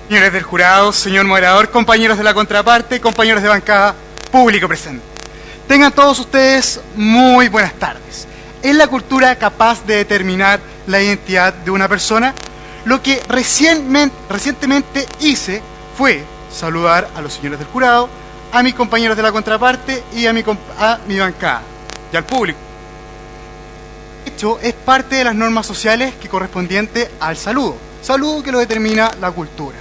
Señores del jurado, señor moderador, compañeros de la contraparte, compañeros de bancada, público presente. Tengan todos ustedes muy buenas tardes. ¿Es la cultura capaz de determinar la identidad de una persona? Lo que recientemente hice fue saludar a los señores del jurado, a mis compañeros de la contraparte y a mi bancada y al público. De hecho, es parte de las normas sociales que correspondiente al saludo que lo determina la cultura.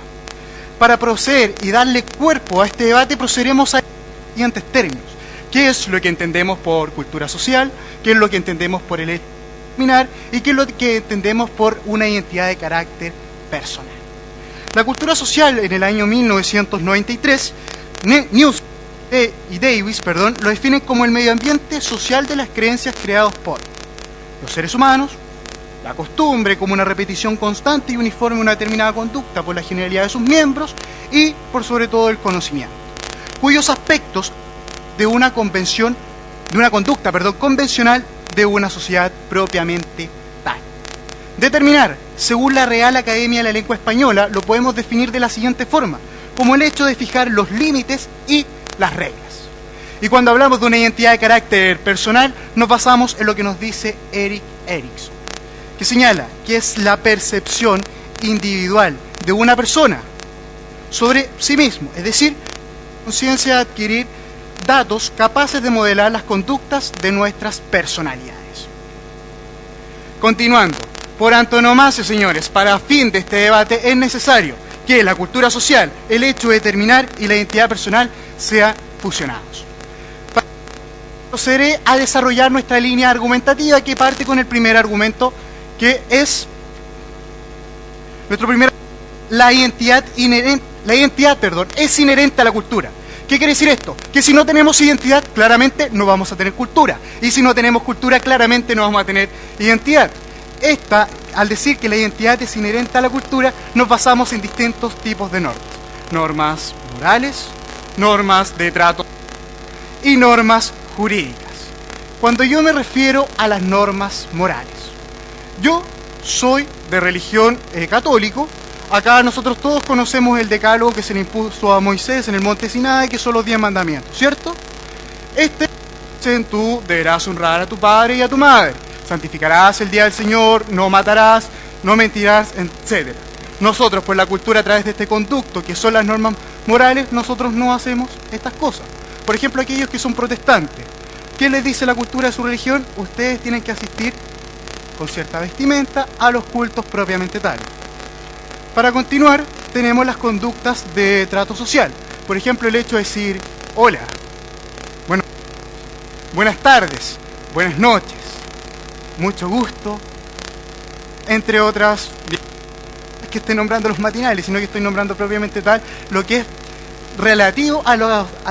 Para proceder y darle cuerpo a este debate, procederemos a los siguientes términos. ¿Qué es lo que entendemos por cultura social? ¿Qué es lo que entendemos por el hecho de determinar? ¿Y qué es lo que entendemos por una identidad de carácter personal? La cultura social en el año 1993, News y Davis, lo definen como el medio ambiente social de las creencias creados por los seres humanos, la costumbre como una repetición constante y uniforme de una determinada conducta por la generalidad de sus miembros y, por sobre todo, el conocimiento, cuyos aspectos de una conducta convencional de una sociedad propiamente tal. Determinar, según la Real Academia de la Lengua Española, lo podemos definir de la siguiente forma, como el hecho de fijar los límites y las reglas. Y cuando hablamos de una identidad de carácter personal, nos basamos en lo que nos dice Erik Erikson, que señala que es la percepción individual de una persona sobre sí mismo, es decir, conciencia de adquirir datos capaces de modelar las conductas de nuestras personalidades. Continuando, por antonomasia, señores, para fin de este debate es necesario que la cultura social, el hecho de determinar y la identidad personal sean fusionados. Procederé a desarrollar nuestra línea argumentativa que parte con el primer argumento, que es la identidad es inherente a la cultura. ¿Qué quiere decir esto? Que si no tenemos identidad, claramente no vamos a tener cultura. Y si no tenemos cultura, claramente no vamos a tener identidad. Al decir que la identidad es inherente a la cultura, nos basamos en distintos tipos de normas. Normas morales, normas de trato y normas jurídicas. Cuando yo me refiero a las normas morales, yo soy de religión católico. Acá nosotros todos conocemos el decálogo que se le impuso a Moisés en el monte Sinaí, que son los 10 mandamientos, ¿cierto? Tú deberás honrar a tu padre y a tu madre, santificarás el día del Señor, no matarás, no mentirás, etc. Nosotros, por la cultura, a través de este conducto, que son las normas morales, nosotros no hacemos estas cosas. Por ejemplo, aquellos que son protestantes, ¿qué les dice la cultura de su religión? Ustedes tienen que asistir con cierta vestimenta a los cultos propiamente tales. Para continuar, tenemos las conductas de trato social. Por ejemplo, el hecho de decir hola, buenas tardes, buenas noches, mucho gusto, entre otras, que estoy nombrando los matinales, sino que estoy nombrando propiamente tal lo que es relativo a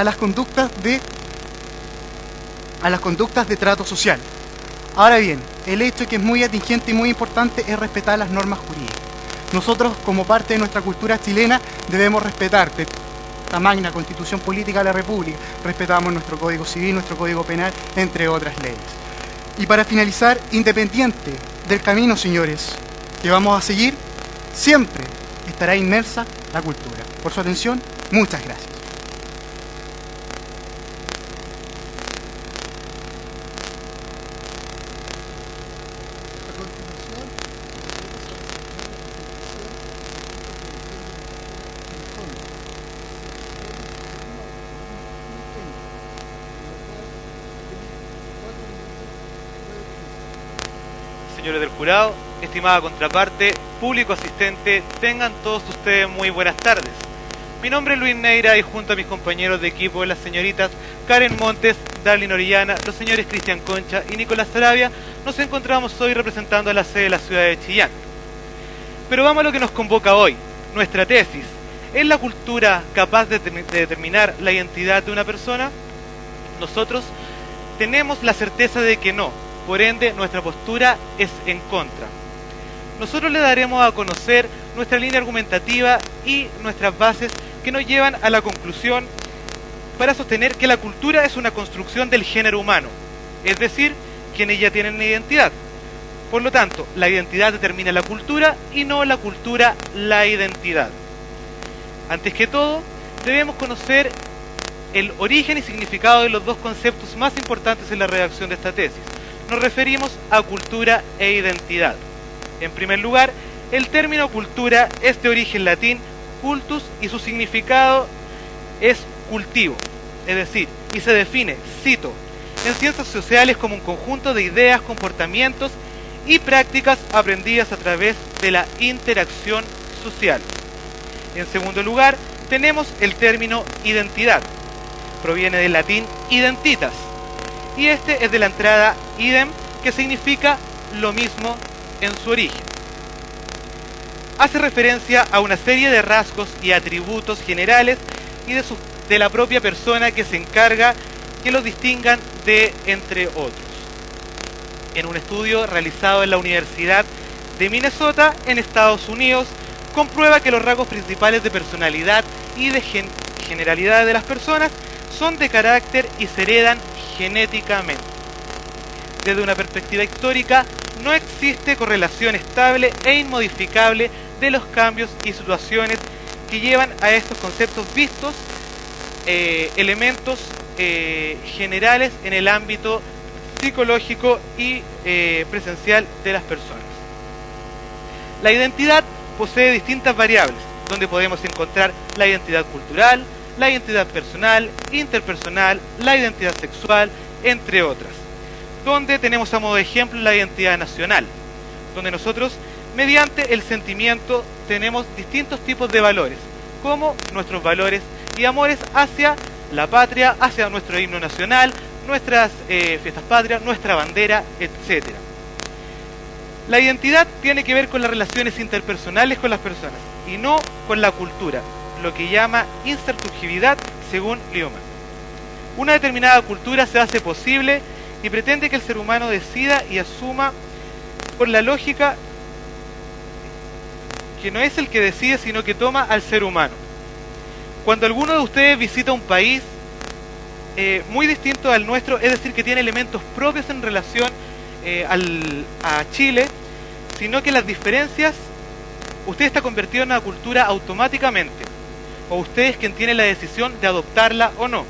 las conductas de trato social. Ahora bien, el hecho que es muy atingente y muy importante es respetar las normas jurídicas. Nosotros, como parte de nuestra cultura chilena, debemos respetar la magna Constitución Política de la República, respetamos nuestro Código Civil, nuestro Código Penal, entre otras leyes. Y para finalizar, independiente del camino, señores, que vamos a seguir, siempre estará inmersa la cultura. Por su atención, muchas gracias. Señores del jurado, estimada contraparte, público asistente, tengan todos ustedes muy buenas tardes. Mi nombre es Luis Neira y junto a mis compañeros de equipo, las señoritas Karen Montes, Darlene Orellana, los señores Cristian Concha y Nicolás Sarabia, nos encontramos hoy representando a la sede de la ciudad de Chillán. Pero vamos a lo que nos convoca hoy, nuestra tesis. ¿Es la cultura capaz de determinar la identidad de una persona? Nosotros tenemos la certeza de que no. Por ende, nuestra postura es en contra. Nosotros le daremos a conocer nuestra línea argumentativa y nuestras bases que nos llevan a la conclusión para sostener que la cultura es una construcción del género humano, es decir, quienes ya tienen una identidad. Por lo tanto, la identidad determina la cultura y no la cultura la identidad. Antes que todo, debemos conocer el origen y significado de los dos conceptos más importantes en la redacción de esta tesis. Nos referimos a cultura e identidad. En primer lugar, el término cultura es de origen latín cultus y su significado es cultivo, es decir, y se define, cito, en ciencias sociales como un conjunto de ideas, comportamientos y prácticas aprendidas a través de la interacción social. En segundo lugar, tenemos el término identidad. Proviene del latín identitas, y este es de la entrada idem, que significa lo mismo en su origen. Hace referencia a una serie de rasgos y atributos generales y de la propia persona que se encarga que los distingan de entre otros. En un estudio realizado en la Universidad de Minnesota, en Estados Unidos, comprueba que los rasgos principales de personalidad y de generalidad de las personas son de carácter y se heredan genéticamente. Desde una perspectiva histórica, no existe correlación estable e inmodificable de los cambios y situaciones que llevan a estos conceptos vistos, elementos generales en el ámbito psicológico y presencial de las personas. La identidad posee distintas variables, donde podemos encontrar la identidad cultural, la identidad personal, interpersonal, la identidad sexual, entre otras. Donde tenemos a modo de ejemplo la identidad nacional, donde nosotros, mediante el sentimiento, tenemos distintos tipos de valores, como nuestros valores y amores hacia la patria, hacia nuestro himno nacional, nuestras fiestas patrias, nuestra bandera, etc. La identidad tiene que ver con las relaciones interpersonales con las personas y no con la cultura, lo que llama intersubjetividad según Luhmann. Una determinada cultura se hace posible y pretende que el ser humano decida y asuma por la lógica que no es el que decide, sino que toma al ser humano. Cuando alguno de ustedes visita un país muy distinto al nuestro, es decir, que tiene elementos propios en relación a Chile, sino que las diferencias, usted está convertido en una cultura automáticamente, o usted es quien tiene la decisión de adoptarla o no.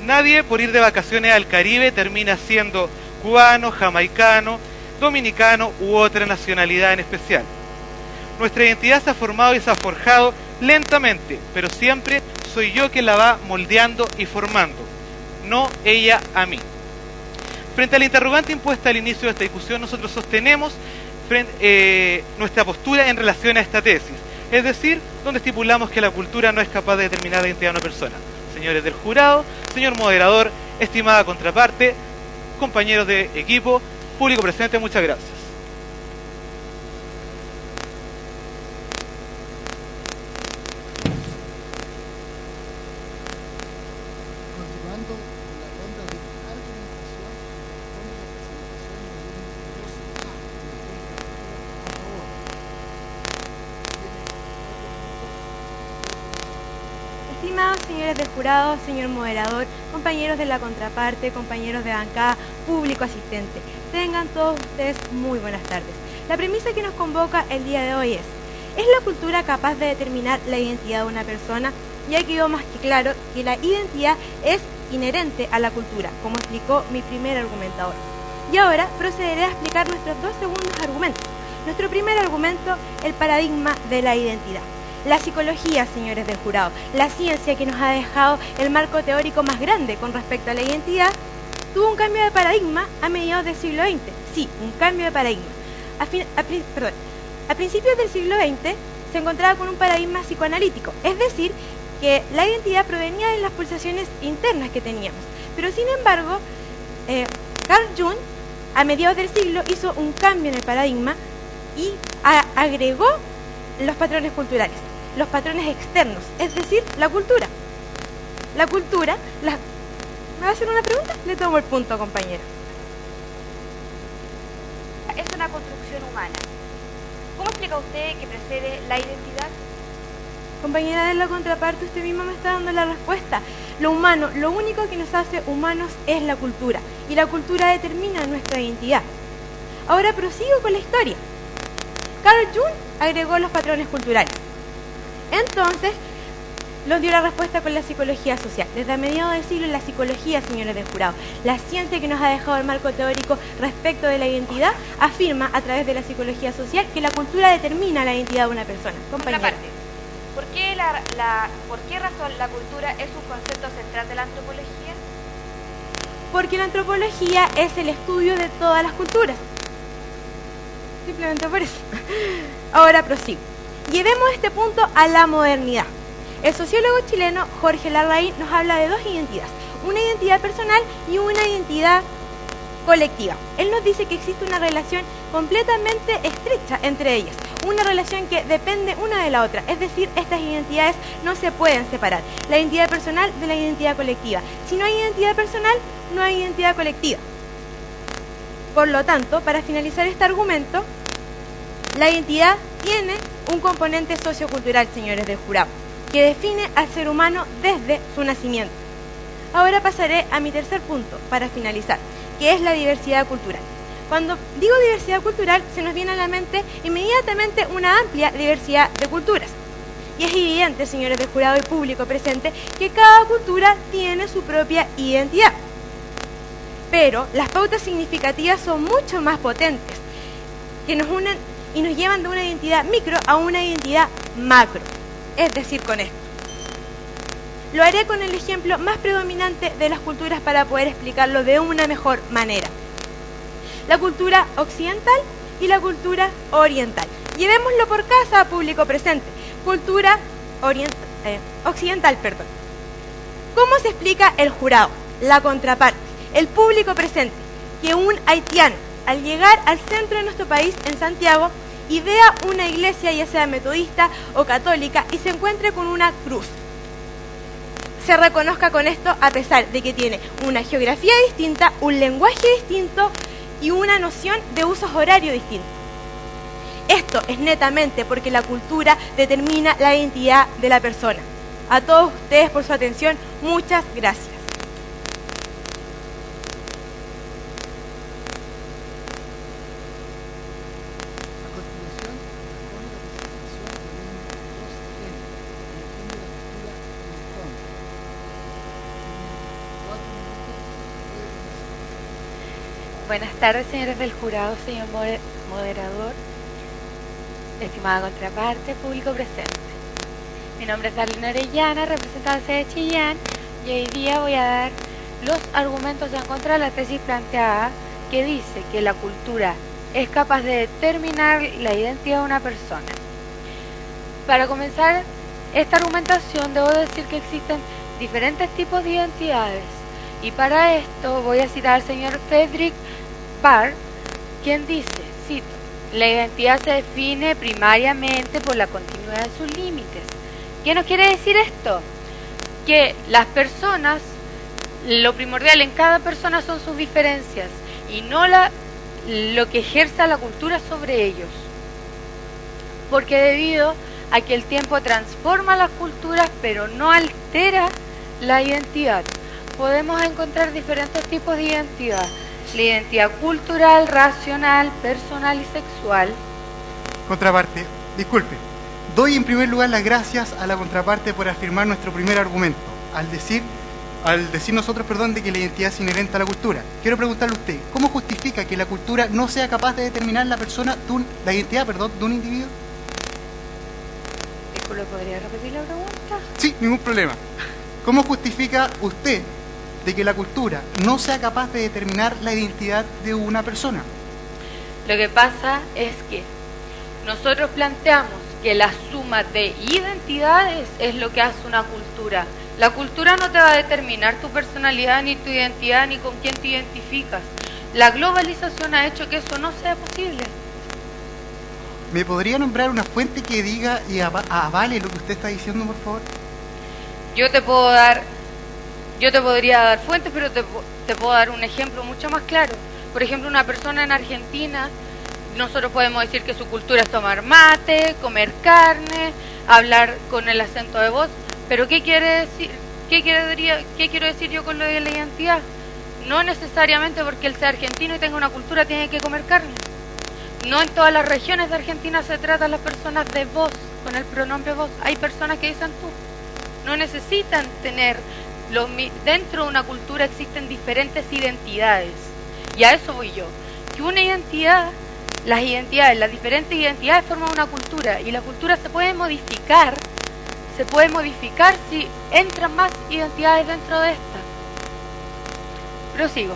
Nadie por ir de vacaciones al Caribe termina siendo cubano, jamaicano, dominicano u otra nacionalidad en especial. Nuestra identidad se ha formado y se ha forjado lentamente, pero siempre soy yo quien la va moldeando y formando, no ella a mí. Frente a la interrogante impuesta al inicio de esta discusión, nosotros sostenemos nuestra postura en relación a esta tesis, es decir, donde estipulamos que la cultura no es capaz de determinar la identidad de una persona. Señores del jurado, señor moderador, estimada contraparte, compañeros de equipo, público presente, muchas gracias. Estimados señores del jurado, señor moderador, compañeros de la contraparte, compañeros de bancada, público asistente, tengan todos ustedes muy buenas tardes. La premisa que nos convoca el día de hoy ¿es la cultura capaz de determinar la identidad de una persona? Ya quedó más que claro que la identidad es inherente a la cultura, como explicó mi primer argumentador. Y ahora procederé a explicar nuestros dos segundos argumentos. Nuestro primer argumento, el paradigma de la identidad. La psicología, señores del jurado, la ciencia que nos ha dejado el marco teórico más grande con respecto a la identidad, tuvo un cambio de paradigma a mediados del siglo XX. Sí, un cambio de paradigma. A principios del siglo XX se encontraba con un paradigma psicoanalítico, es decir, que la identidad provenía de las pulsaciones internas que teníamos. Pero sin embargo, Carl Jung, a mediados del siglo, hizo un cambio en el paradigma y agregó los patrones culturales, los patrones externos, es decir, la cultura. La cultura, ¿me va a hacer una pregunta? Le tomo el punto, compañero. Es una construcción humana. ¿Cómo explica usted que precede la identidad? Compañera de la contraparte, usted misma me está dando la respuesta. Lo humano, lo único que nos hace humanos es la cultura, y la cultura determina nuestra identidad. Ahora prosigo con la historia. Carl Jung agregó los patrones culturales. Entonces, nos dio la respuesta con la psicología social. Desde mediados del siglo, la psicología, señores del jurado, la ciencia que nos ha dejado el marco teórico respecto de la identidad, afirma a través de la psicología social que la cultura determina la identidad de una persona. Compañera. Contraparte. ¿Por qué razón la cultura es un concepto central de la antropología? Porque la antropología es el estudio de todas las culturas. Simplemente por eso. Ahora prosigo. Llevemos este punto a la modernidad. El sociólogo chileno Jorge Larraín nos habla de dos identidades, una identidad personal y una identidad colectiva. Él nos dice que existe una relación completamente estrecha entre ellas, una relación que depende una de la otra, es decir, estas identidades no se pueden separar, la identidad personal de la identidad colectiva. Si no hay identidad personal, no hay identidad colectiva. Por lo tanto, para finalizar este argumento, la identidad tiene un componente sociocultural, señores del jurado, que define al ser humano desde su nacimiento. Ahora pasaré a mi tercer punto, para finalizar, que es la diversidad cultural. Cuando digo diversidad cultural, se nos viene a la mente inmediatamente una amplia diversidad de culturas. Y es evidente, señores del jurado y público presente, que cada cultura tiene su propia identidad. Pero las pautas significativas son mucho más potentes, que nos unen y nos llevan de una identidad micro a una identidad macro. Es decir, con esto. Lo haré con el ejemplo más predominante de las culturas para poder explicarlo de una mejor manera. La cultura occidental y la cultura oriental. Llevémoslo por casa, público presente. Cultura occidental, perdón. ¿Cómo se explica el jurado, la contraparte, el público presente, que un haitiano, al llegar al centro de nuestro país, en Santiago, y vea una iglesia, ya sea metodista o católica, y se encuentre con una cruz, se reconozca con esto a pesar de que tiene una geografía distinta, un lenguaje distinto y una noción de usos horarios distintos? Esto es netamente porque la cultura determina la identidad de la persona. A todos ustedes por su atención, muchas gracias. Buenas tardes, señores del jurado, señor moderador, estimada contraparte, público presente. Mi nombre es Darlene Orellana, representante de Chillán, y hoy día voy a dar los argumentos en contra de la tesis planteada que dice que la cultura es capaz de determinar la identidad de una persona. Para comenzar esta argumentación, debo decir que existen diferentes tipos de identidades, y para esto voy a citar al señor Friedrich Barr, quien dice, cito, la identidad se define primariamente por la continuidad de sus límites. ¿Qué nos quiere decir esto? Que las personas, lo primordial en cada persona son sus diferencias y no lo que ejerza la cultura sobre ellos. Porque debido a que el tiempo transforma las culturas pero no altera la identidad, podemos encontrar diferentes tipos de identidad. La identidad cultural, racional, personal y sexual. Contraparte, disculpe. Doy en primer lugar las gracias a la contraparte por afirmar nuestro primer argumento, al decir nosotros, de que la identidad es inherente a la cultura. Quiero preguntarle a usted, ¿cómo justifica que la cultura no sea capaz de determinar la identidad de un individuo? Disculpe, ¿podría repetir la pregunta? Sí, ningún problema. ¿Cómo justifica usted de que la cultura no sea capaz de determinar la identidad de una persona? Lo que pasa es que nosotros planteamos que la suma de identidades es lo que hace una cultura. La cultura no te va a determinar tu personalidad, ni tu identidad, ni con quién te identificas. La globalización ha hecho que eso no sea posible. ¿Me podría nombrar una fuente que diga y avale lo que usted está diciendo, por favor? Yo te podría dar fuentes, pero te puedo dar un ejemplo mucho más claro. Por ejemplo, una persona en Argentina, nosotros podemos decir que su cultura es tomar mate, comer carne, hablar con el acento de voz, pero ¿qué quiere decir? ¿Qué quiero decir yo con lo de la identidad? No necesariamente porque él sea argentino y tenga una cultura tiene que comer carne. No en todas las regiones de Argentina se tratan las personas de voz con el pronombre vos. Hay personas que dicen tú. No necesitan tener, dentro de una cultura existen diferentes identidades. Y a eso voy yo. Que una identidad, las diferentes identidades forman una cultura. Y la cultura se puede modificar si entran más identidades dentro de esta. Prosigo.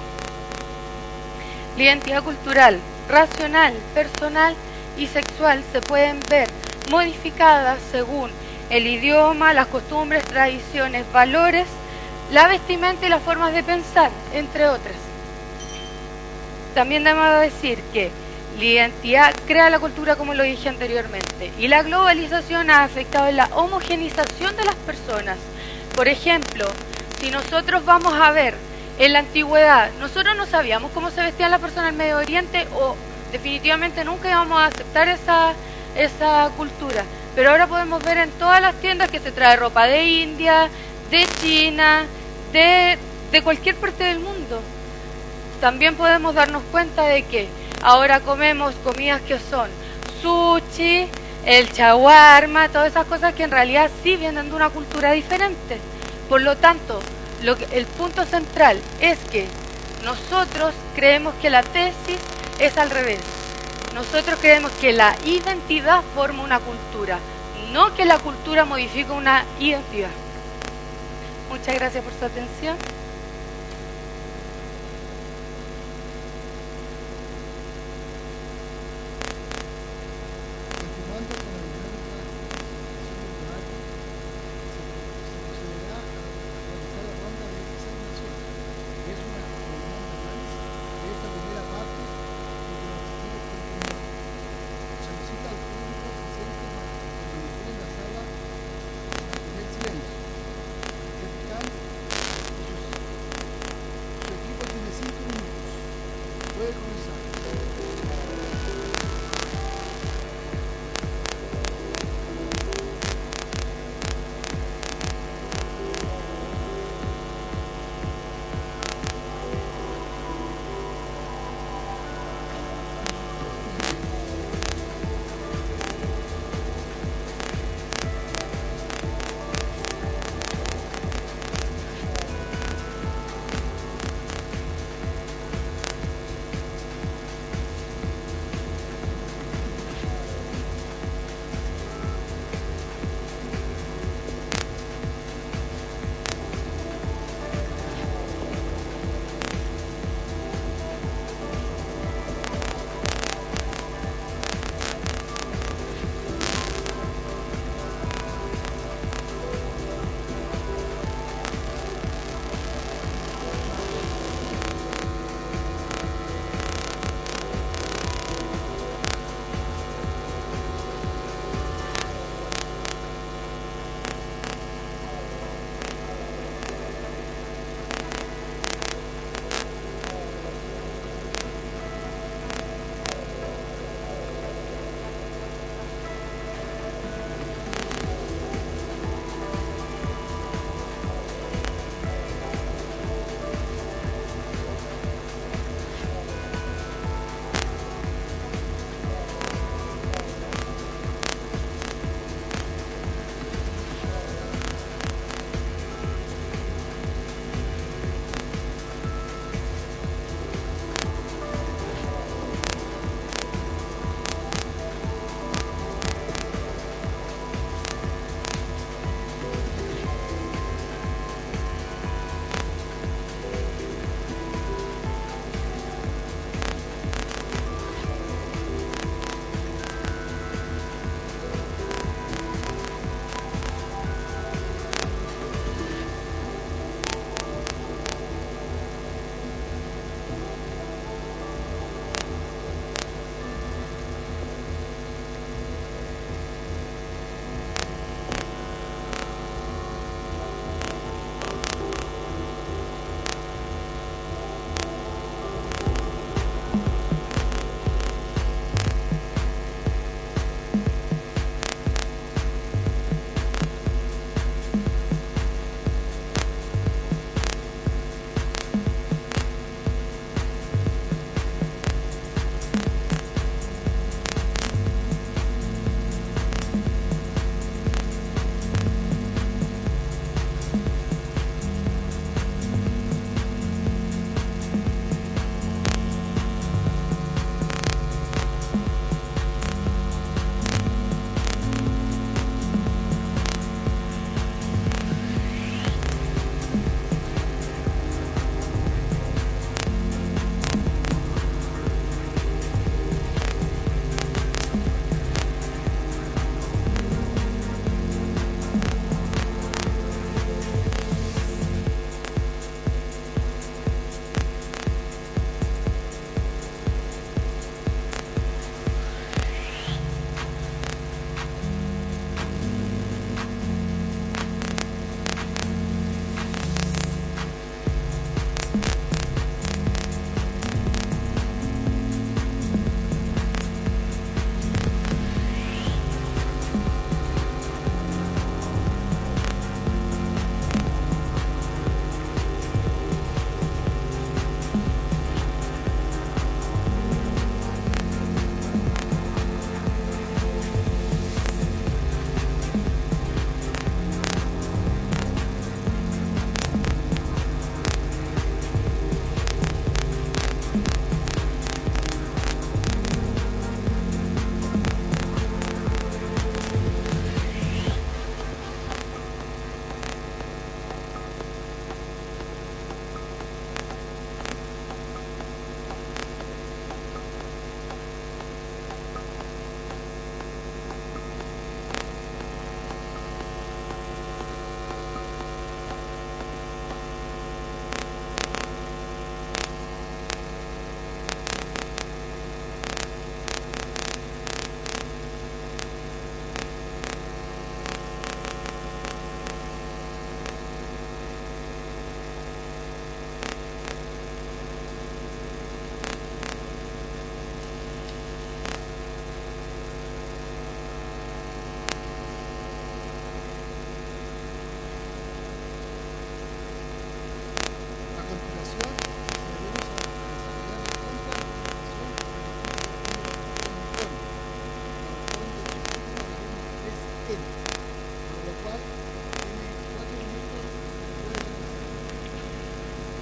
La identidad cultural, racional, personal y sexual se pueden ver modificadas según el idioma, las costumbres, tradiciones, valores, la vestimenta y las formas de pensar, entre otras. También debemos decir que la identidad crea la cultura, como lo dije anteriormente, y la globalización ha afectado en la homogenización de las personas. Por ejemplo, si nosotros vamos a ver en la antigüedad, nosotros no sabíamos cómo se vestían las personas en Medio Oriente, o definitivamente nunca íbamos a aceptar esa cultura. Pero ahora podemos ver en todas las tiendas que se trae ropa de India, de China, de cualquier parte del mundo. También podemos darnos cuenta de que ahora comemos comidas que son sushi, el shawarma, todas esas cosas que en realidad sí vienen de una cultura diferente. Por lo tanto, el punto central es que nosotros creemos que la tesis es al revés. Nosotros creemos que la identidad forma una cultura, no que la cultura modifica una identidad. Muchas gracias por su atención.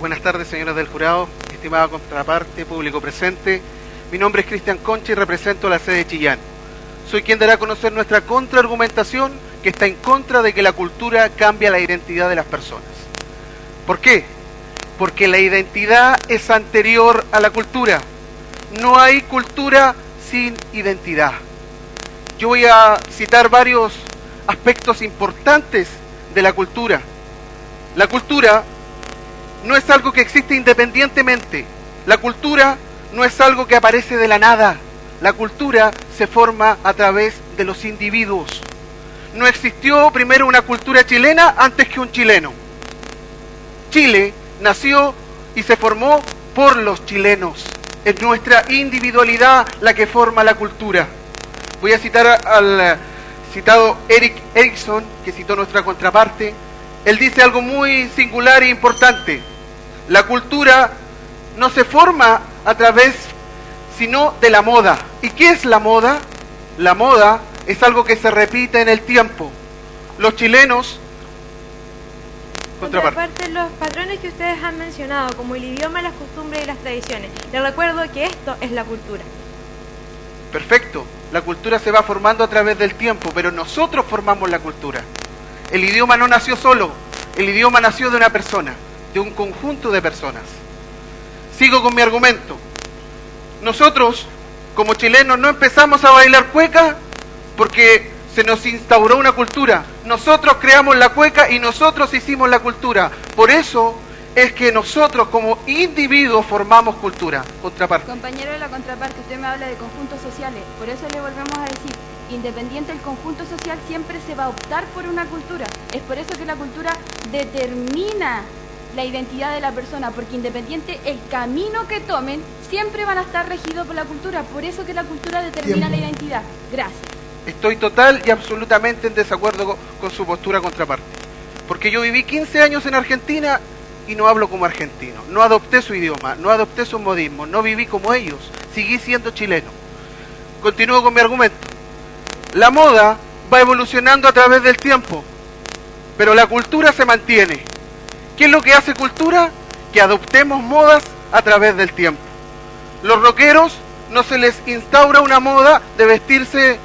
Buenas tardes, señores del jurado, estimada contraparte, público presente. Mi nombre es Cristian Concha y represento a la sede de Chillán. Soy quien dará a conocer nuestra contraargumentación que está en contra de que la cultura cambie la identidad de las personas. ¿Por qué? Porque la identidad es anterior a la cultura. No hay cultura sin identidad. Yo voy a citar varios aspectos importantes de la cultura. La cultura no es algo que existe independientemente. La cultura no es algo que aparece de la nada. La cultura se forma a través de los individuos. No existió primero una cultura chilena antes que un chileno. Chile nació y se formó por los chilenos. Es nuestra individualidad la que forma la cultura. Voy a citar al citado Erik Erikson, que citó nuestra contraparte. Él dice algo muy singular e importante. La cultura no se forma a través sino de la moda. ¿Y qué es la moda? La moda es algo que se repite en el tiempo. Los chilenos... Contraparte, los patrones que ustedes han mencionado, como el idioma, las costumbres y las tradiciones. Les recuerdo que esto es la cultura. Perfecto. La cultura se va formando a través del tiempo, pero nosotros formamos la cultura. El idioma no nació solo. El idioma nació de una persona, de un conjunto de personas. Sigo con mi argumento. Nosotros, como chilenos, no empezamos a bailar cueca porque se nos instauró una cultura. Nosotros creamos la cueca y nosotros hicimos la cultura. Por eso es que nosotros como individuos formamos cultura. Contraparte. Compañero de la contraparte, usted me habla de conjuntos sociales. Por eso le volvemos a decir, independiente del conjunto social, siempre se va a optar por una cultura. Es por eso que la cultura determina la identidad de la persona, porque independiente el camino que tomen, siempre van a estar regidos por la cultura. Por eso que la cultura determina la identidad. Gracias. Estoy total y absolutamente en desacuerdo con su postura contraparte. Porque yo viví 15 años en Argentina y no hablo como argentino. No adopté su idioma, no adopté sus modismos, no viví como ellos. Seguí siendo chileno. Continúo con mi argumento. La moda va evolucionando a través del tiempo, pero la cultura se mantiene. ¿Qué es lo que hace cultura? Que adoptemos modas a través del tiempo. Los rockeros no se les instaura una moda de vestirse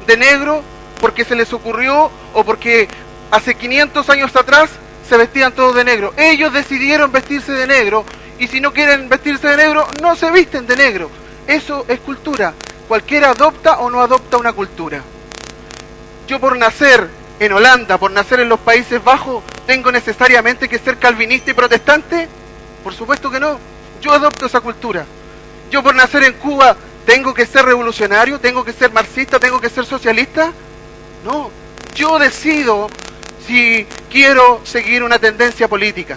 de negro porque se les ocurrió o porque hace 500 años atrás se vestían todos de negro. Ellos decidieron vestirse de negro y si no quieren vestirse de negro, no se visten de negro. Eso es cultura. Cualquiera adopta o no adopta una cultura. Yo por nacer en Holanda, por nacer en los Países Bajos, ¿tengo necesariamente que ser calvinista y protestante? Por supuesto que no. Yo adopto esa cultura. Yo por nacer en Cuba, ¿tengo que ser revolucionario? ¿Tengo que ser marxista? ¿Tengo que ser socialista? No. Yo decido si quiero seguir una tendencia política.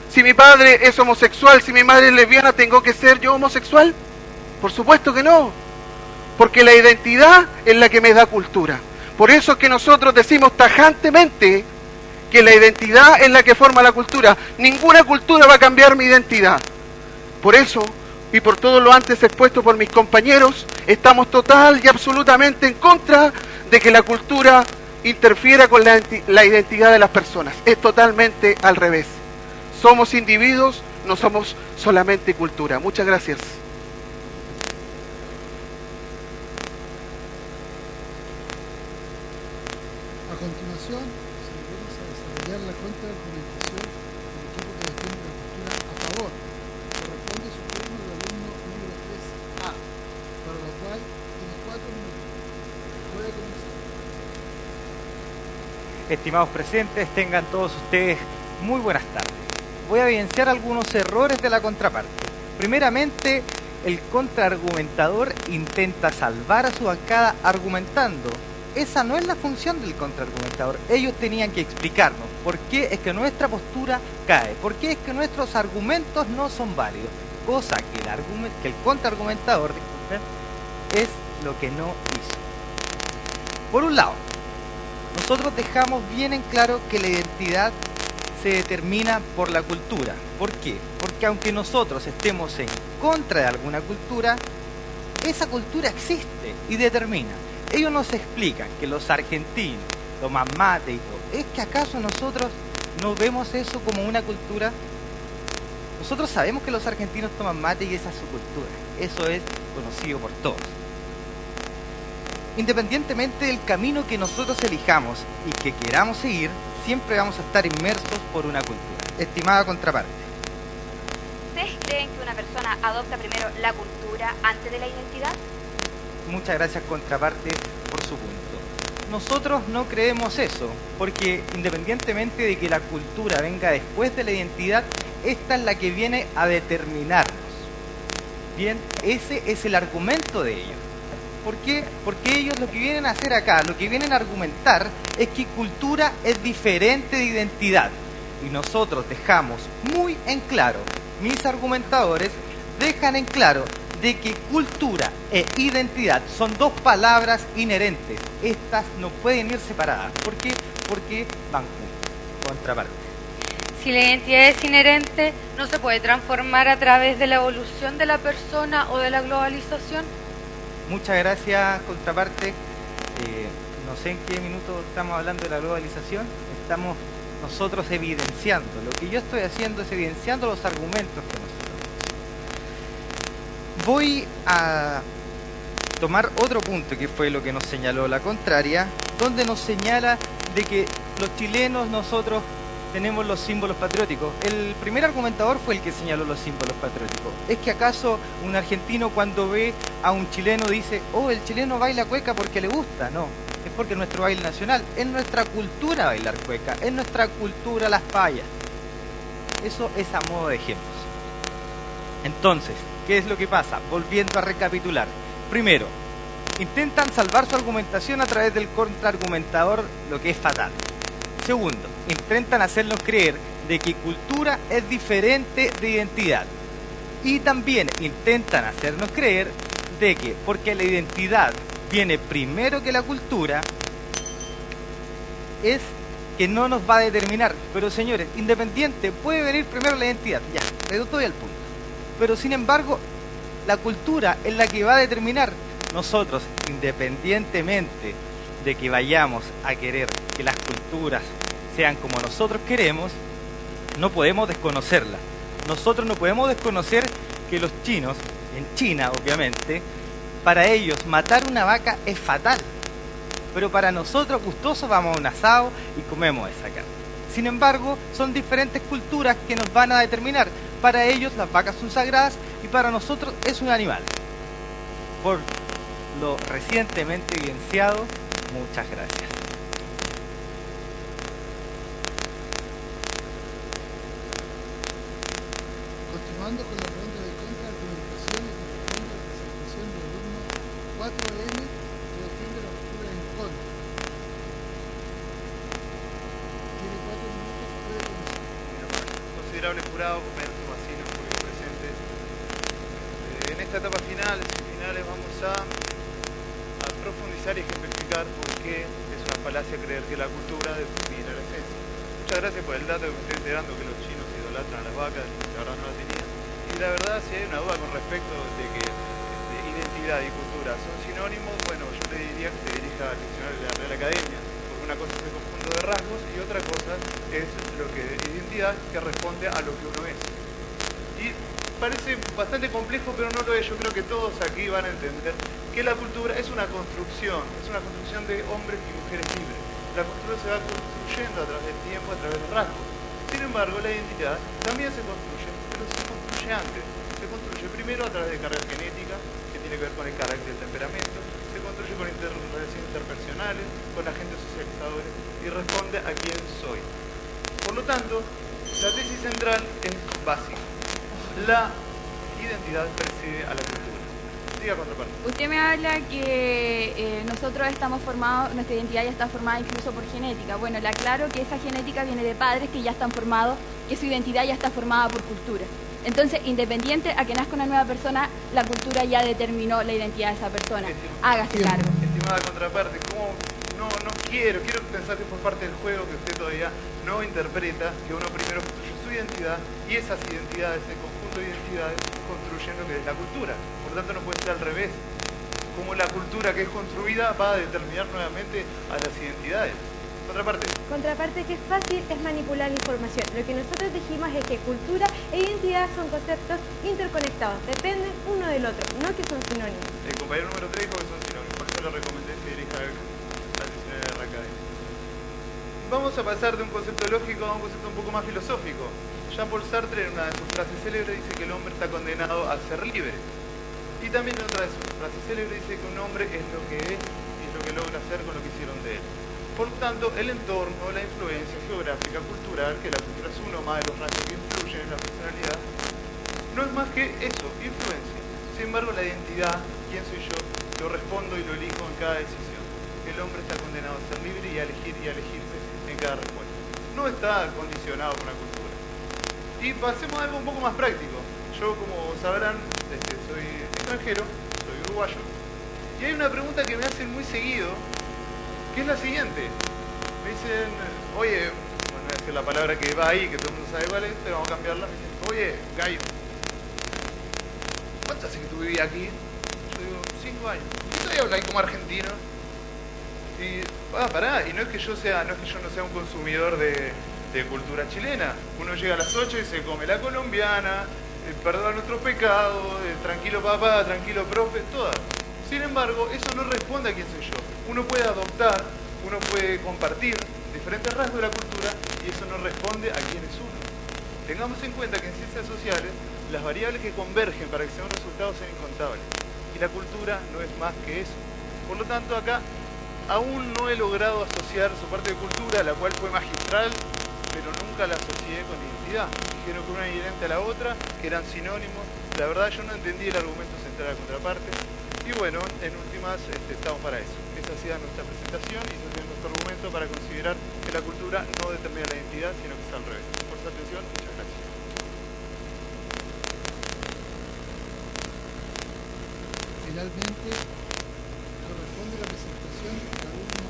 Si mi padre es homosexual, si mi madre es lesbiana, ¿tengo que ser yo homosexual? Por supuesto que no. Porque la identidad es la que me da cultura. Por eso es que nosotros decimos tajantemente que la identidad es la que forma la cultura. Ninguna cultura va a cambiar mi identidad. Por eso, y por todo lo antes expuesto por mis compañeros, estamos total y absolutamente en contra de que la cultura interfiera con la identidad de las personas. Es totalmente al revés. Somos individuos, no somos solamente cultura. Muchas gracias. A continuación, vamos a desarrollar la contraargumentación del equipo que defiende la cultura a favor. Corresponde su turno del alumno número 3A, para lo cual tiene 4 minutos. Puede comenzar. Estimados presentes, tengan todos ustedes muy buenas tardes. Voy a evidenciar algunos errores de la contraparte. Primeramente, el contraargumentador intenta salvar a su bancada argumentando. Esa no es la función del contraargumentador. Ellos tenían que explicarnos por qué es que nuestra postura cae, por qué es que nuestros argumentos no son válidos, cosa que el contraargumentador, es lo que no hizo. Por un lado, nosotros dejamos bien en claro que la identidad se determina por la cultura. ¿Por qué? Porque aunque nosotros estemos en contra de alguna cultura, esa cultura existe y determina. Ellos nos explican que los argentinos toman mate y todo. ¿Es que acaso nosotros no vemos eso como una cultura? Nosotros sabemos que los argentinos toman mate y esa es su cultura. Eso es conocido por todos. Independientemente del camino que nosotros elijamos y que queramos seguir, siempre vamos a estar inmersos por una cultura. Estimada contraparte. ¿Ustedes creen que una persona adopta primero la cultura antes de la identidad? Muchas gracias, contraparte, por su punto. Nosotros no creemos eso, porque independientemente de que la cultura venga después de la identidad, esta es la que viene a determinarnos. Bien, ese es el argumento de ellos. ¿Por qué? Porque ellos lo que vienen a hacer acá, lo que vienen a argumentar es que cultura es diferente de identidad. Y nosotros dejamos muy en claro, mis argumentadores dejan en claro de que cultura e identidad son dos palabras inherentes. Estas no pueden ir separadas. ¿Por qué? Porque van juntas. Contraparte. Si la identidad es inherente, ¿no se puede transformar a través de la evolución de la persona o de la globalización? Muchas gracias, contraparte. No sé en qué minuto estamos hablando de la globalización. Estamos nosotros evidenciando. Lo que yo estoy haciendo es evidenciando los argumentos que nosotros tenemos. Voy a tomar otro punto que fue lo que nos señaló la contraria, donde nos señala de que los chilenos nosotros tenemos los símbolos patrióticos. El primer argumentador fue el que señaló los símbolos patrióticos. ¿Es que acaso un argentino cuando ve a un chileno dice, oh, el chileno baila cueca porque le gusta? No, es porque es nuestro baile nacional, es nuestra cultura bailar cueca, es nuestra cultura las payas. Eso es a modo de ejemplos. Entonces, ¿qué es lo que pasa? Volviendo a recapitular. Primero, intentan salvar su argumentación a través del contraargumentador, lo que es fatal. Segundo, intentan hacernos creer de que cultura es diferente de identidad. Y también intentan hacernos creer de que porque la identidad viene primero que la cultura, es que no nos va a determinar. Pero señores, independiente puede venir primero la identidad, ya, le doy al punto. Pero sin embargo, la cultura es la que va a determinar. Nosotros, independientemente de que vayamos a querer que las culturas sean como nosotros queremos, no podemos desconocerlas. Nosotros no podemos desconocer que los chinos, en China obviamente, para ellos matar una vaca es fatal. Pero para nosotros gustosos vamos a un asado y comemos esa carne. Sin embargo, son diferentes culturas que nos van a determinar. Para ellos las vacas son sagradas y para nosotros es un animal. Por lo recientemente evidenciado, muchas gracias. Continuando con la ronda de contraargumentación y corresponde a la presentación del alumno 4M que defiende la postura en contra. Tiene 4 minutos, puede comenzar. Considerable jurado, comercio, vecinos, público presentes. En esta etapa finales vamos a profundizar y ejemplificar por qué es una falacia creer que la cultura define la esencia. Muchas gracias por el dato que me estoy enterando que los chinos idolatran a las vacas, la verdad no la tenía. Y la verdad, si hay una duda con respecto de que identidad y cultura son sinónimos, bueno, yo le diría que se dirija al diccionario de la Real Academia, porque una cosa es el conjunto de rasgos y otra cosa es lo que identidad que responde a lo que uno es. Y parece bastante complejo, pero no lo es. Yo creo que todos aquí van a entender que la cultura es una construcción de hombres y mujeres libres. La cultura se va construyendo a través del tiempo, a través de rasgos. Sin embargo, la identidad también se construye, pero se construye antes. Se construye primero a través de carga genética, que tiene que ver con el carácter y el temperamento. Se construye con relaciones interpersonales, con agentes socializadores y responde a quién soy. Por lo tanto, la tesis central es básica. La identidad precede a la cultura. Siga, contraparte. Usted me habla que nosotros estamos formados, nuestra identidad ya está formada incluso por genética. Bueno, le aclaro que esa genética viene de padres que ya están formados, que su identidad ya está formada por cultura. Entonces, independiente a que nazca una nueva persona, la cultura ya determinó la identidad de esa persona. Hágase cargo. Estimada contraparte, ¿cómo? No quiero pensar que por parte del juego que usted todavía no interpreta, que uno primero construye su identidad y esas identidades, ese conjunto de identidades, construyen lo que es la cultura. Por lo tanto, no puede ser al revés. Como la cultura que es construida va a determinar nuevamente a las identidades. Contraparte. Contraparte que es fácil es manipular la información. Lo que nosotros dijimos es que cultura e identidad son conceptos interconectados, dependen uno del otro, no que son sinónimos. El compañero número 3 dijo que son sinónimos, por eso le recomendé se dirija al diccionario de Racade. Vamos a pasar de un concepto lógico a un concepto un poco más filosófico. Jean-Paul Sartre en una de sus frases célebres dice que el hombre está condenado a ser libre. Y también en otra de sus frases célebres dice que un hombre es lo que es y es lo que logra hacer con lo que hicieron de él. Por lo tanto, el entorno, la influencia geográfica, cultural, que la cultura es uno más de los rasgos que influyen en la personalidad, no es más que eso, influencia. Sin embargo, la identidad, quién soy yo, lo respondo y lo elijo en cada decisión. El hombre está condenado a ser libre y a elegir y a elegirse en cada respuesta. No está condicionado por la cultura. Y pasemos a algo un poco más práctico. Yo, como sabrán, soy extranjero, soy uruguayo, y hay una pregunta que me hacen muy seguido, que es la siguiente. Me dicen, oye, bueno, voy a decir la palabra que va ahí, que todo el mundo sabe cuál es, pero vamos a cambiarla. Me dicen, oye, Gallo, ¿cuánto hace que tú vivías aquí? Yo digo, 5 años. ¿Qué todavía hablas como argentino? Y, pará, y no es que yo no sea un consumidor de cultura chilena. Uno llega a las 8 y se come la colombiana, perdona nuestros pecados, tranquilo papá, tranquilo profe, todas. Sin embargo, eso no responde a quién soy yo. Uno puede adoptar, uno puede compartir diferentes rasgos de la cultura y eso no responde a quién es uno. Tengamos en cuenta que en ciencias sociales las variables que convergen para que sea un resultado sean incontables. Y la cultura no es más que eso. Por lo tanto, acá aún no he logrado asociar su parte de cultura, la cual fue magistral, pero nunca la asocié con identidad. Dijeron que una era inherente a la otra, que eran sinónimos. La verdad yo no entendí el argumento central de la contraparte. Y bueno, en últimas estamos para eso. Esa ha sido nuestra presentación y ese ha sido nuestro argumento para considerar que la cultura no determina la identidad, sino que es al revés. Por su atención, muchas gracias. Finalmente, corresponde la presentación del alumno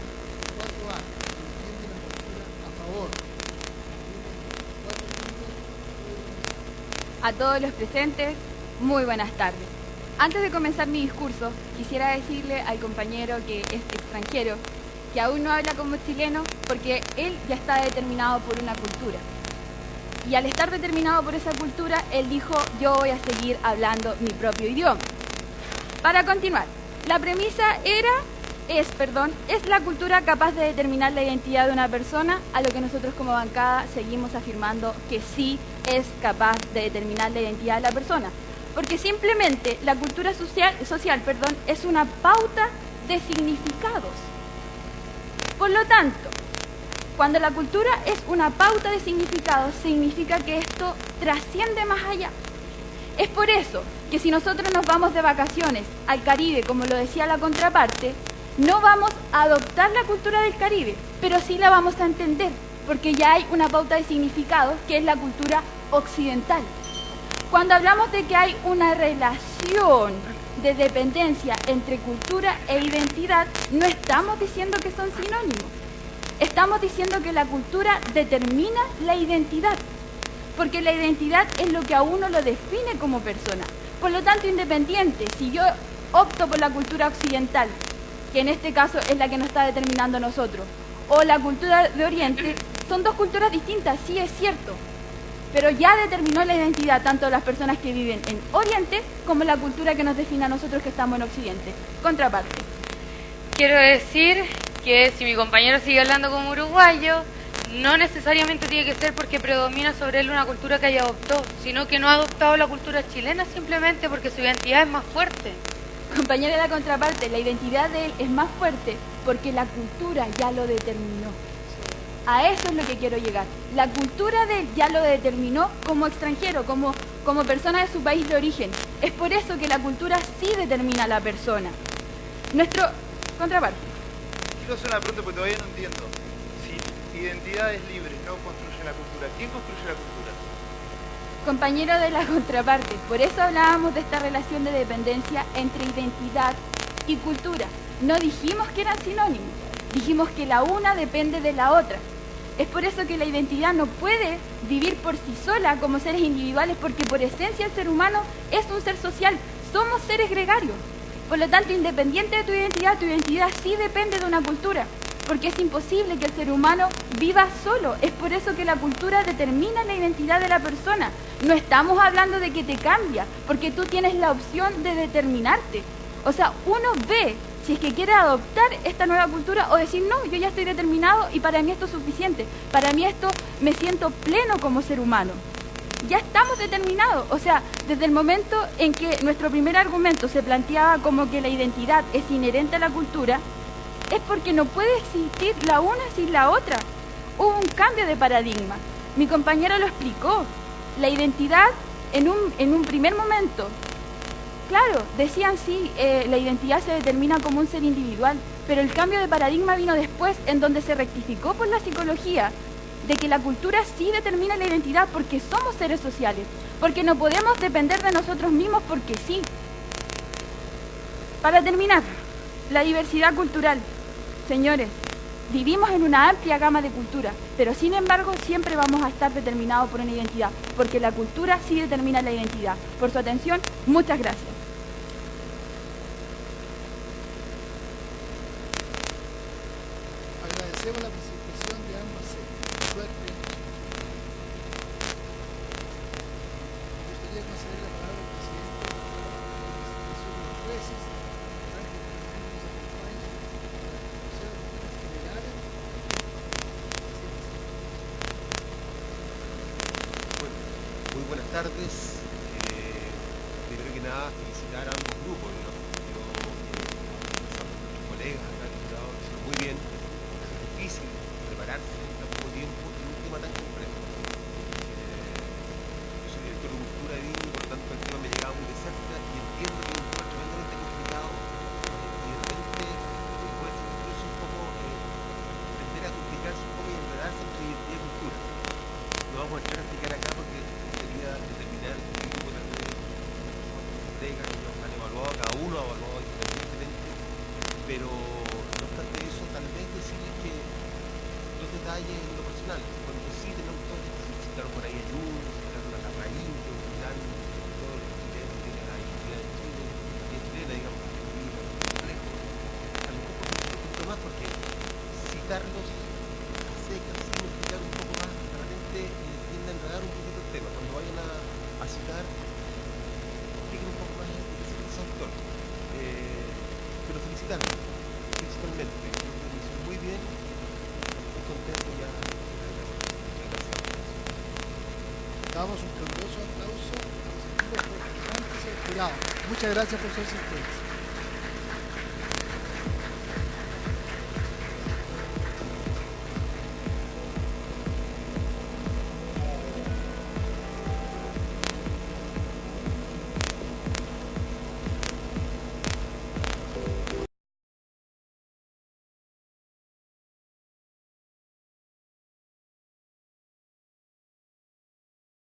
4A, que entiende la postura a favor. A todos los presentes, muy buenas tardes. Antes de comenzar mi discurso, quisiera decirle al compañero que es extranjero, que aún no habla como chileno, porque él ya está determinado por una cultura. Y al estar determinado por esa cultura, él dijo, yo voy a seguir hablando mi propio idioma. Para continuar, la premisa es la cultura capaz de determinar la identidad de una persona, a lo que nosotros como bancada seguimos afirmando que sí es capaz de determinar la identidad de la persona. Porque simplemente la cultura social, es una pauta de significados. Por lo tanto, cuando la cultura es una pauta de significados, significa que esto trasciende más allá. Es por eso que si nosotros nos vamos de vacaciones al Caribe, como lo decía la contraparte, no vamos a adoptar la cultura del Caribe, pero sí la vamos a entender, porque ya hay una pauta de significados que es la cultura occidental. Cuando hablamos de que hay una relación de dependencia entre cultura e identidad, no estamos diciendo que son sinónimos. Estamos diciendo que la cultura determina la identidad, porque la identidad es lo que a uno lo define como persona. Por lo tanto, independiente, si yo opto por la cultura occidental, que en este caso es la que nos está determinando a nosotros, o la cultura de Oriente, son dos culturas distintas, sí es cierto, pero ya determinó la identidad tanto de las personas que viven en Oriente como la cultura que nos define a nosotros que estamos en Occidente. Contraparte. Quiero decir que si mi compañero sigue hablando como uruguayo, no necesariamente tiene que ser porque predomina sobre él una cultura que haya adoptado, sino que no ha adoptado la cultura chilena simplemente porque su identidad es más fuerte. Compañera de la contraparte, la identidad de él es más fuerte porque la cultura ya lo determinó. A eso es lo que quiero llegar. La cultura de él ya lo determinó como extranjero, como persona de su país de origen. Es por eso que la cultura sí determina a la persona. Nuestro contraparte. Quiero hacer una pregunta porque todavía no entiendo. Si identidad es libre, no construye la cultura. ¿Quién construye la cultura? Compañero de la contraparte, por eso hablábamos de esta relación de dependencia entre identidad y cultura. No dijimos que eran sinónimos, dijimos que la una depende de la otra. Es por eso que la identidad no puede vivir por sí sola como seres individuales, porque por esencia el ser humano es un ser social, somos seres gregarios. Por lo tanto, independiente de tu identidad sí depende de una cultura. porque es imposible que el ser humano viva solo. Es por eso que la cultura determina la identidad de la persona. No estamos hablando de que te cambia, porque tú tienes la opción de determinarte. O sea, uno ve si es que quiere adoptar esta nueva cultura o decir, no, yo ya estoy determinado y para mí esto es suficiente. Para mí esto me siento pleno como ser humano. Ya estamos determinados. O sea, desde el momento en que nuestro primer argumento se planteaba como que la identidad es inherente a la cultura, es porque no puede existir la una sin la otra. Hubo un cambio de paradigma. Mi compañero lo explicó. La identidad en un primer momento, claro, decían sí, la identidad se determina como un ser individual, pero el cambio de paradigma vino después, en donde se rectificó por la psicología de que la cultura sí determina la identidad porque somos seres sociales, porque no podemos depender de nosotros mismos porque sí. Para terminar, la diversidad cultural. Señores, vivimos en una amplia gama de culturas, pero sin embargo siempre vamos a estar determinados por una identidad, porque la cultura sí determina la identidad. Por su atención, muchas gracias. Agradecemos la participación de ambas sedes. Suerte. Me gustaría conceder la palabra al presidente de la participación de los jueces, para que nos acompañe a la generales. Bueno, muy buenas tardes. Primero que nada, felicitar a ambos grupos, ¿no? Los colegas acá, diputados, lo hicieron muy bien. Es difícil prepararse en tan poco tiempo en un tema tan complejo. Yo soy director de cultura de Viña y por lo tanto el tema me llegaba muy de cerca y entiendo que es un tema tremendamente complicado y de repente puede ser incluso un poco tender a complicarse un poco y enredarse entre identidad y cultura. No vamos a entrar a explicar acá porque sería determinar qué tipo de entregas ellos han evaluado, cada uno ha evaluado independientemente, pero no obstante eso, tal vez decirles que los detalles en lo personal, cuando sí tenemos todos, citaron por ahí a Jung, citaron a Larraín, que es un gran todo el chileno tiene la identidad de Chile, también chilena, digamos, complejo, a lo mejor por un poquito más, porque citarlos a secas, sin explicar un poco más, de repente tiende a enredar un poquito el tema. Cuando vayan a citar, expliquen un poco más de ese autor. Pero felicitarlos, principalmente, creo que lo hicieron muy bien, muy contento ya. Damos un caluroso aplauso a los equipos participantes y al jurado. Muchas gracias por su asistencia.